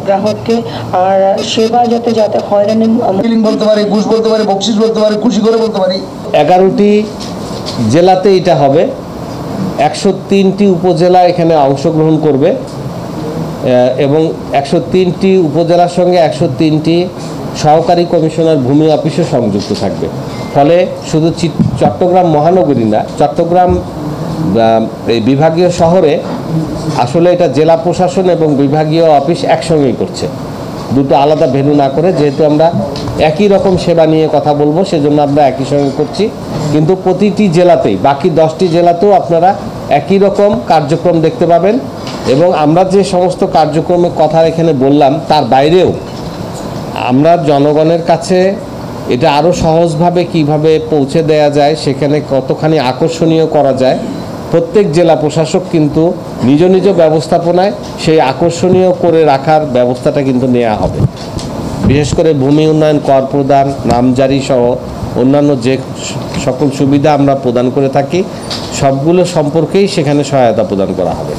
গ্রাহককে আর সেবা যাতে হয়রানি বলতে পারি, ঘুষ বলতে পারি, বকশিস বলতে পারি, খুশি করে বলতে পারি। 11টি জেলাতে এটা হবে। 103টি উপজেলা এখানে অংশগ্রহণ করবে এবং 103টি উপজেলার সঙ্গে 103টি সহকারী কমিশনার ভূমি অফিসও সংযুক্ত থাকবে। ফলে শুধু চট্টগ্রাম মহানগরী না, চট্টগ্রাম এই বিভাগীয় শহরে আসলে এটা জেলা প্রশাসন এবং বিভাগীয় অফিস একসঙ্গেই করছে, দুটো আলাদা ভেন্যু না করে। যেহেতু আমরা একই রকম সেবা নিয়ে কথা বলবো, সেজন্য আমরা একই সঙ্গে করছি। কিন্তু প্রতিটি জেলাতেই, বাকি 10টি জেলাতেও আপনারা একই রকম কার্যক্রম দেখতে পাবেন। এবং আমরা যে সমস্ত কার্যক্রমের কথা এখানে বললাম, তার বাইরেও আমরা জনগণের কাছে এটা আরও সহজভাবে কিভাবে পৌঁছে দেয়া যায়, সেখানে কতখানি আকর্ষণীয় করা যায়, প্রত্যেক জেলা প্রশাসক কিন্তু নিজ নিজ ব্যবস্থাপনায় সেই আকর্ষণীয় করে রাখার ব্যবস্থাটা কিন্তু নেওয়া হবে। বিশেষ করে ভূমি উন্নয়ন, কর প্রদান, নামজারি সহ অন্যান্য যে সকল সুবিধা আমরা প্রদান করে থাকি, সবগুলো সম্পর্কেই সেখানে সহায়তা প্রদান করা হবে।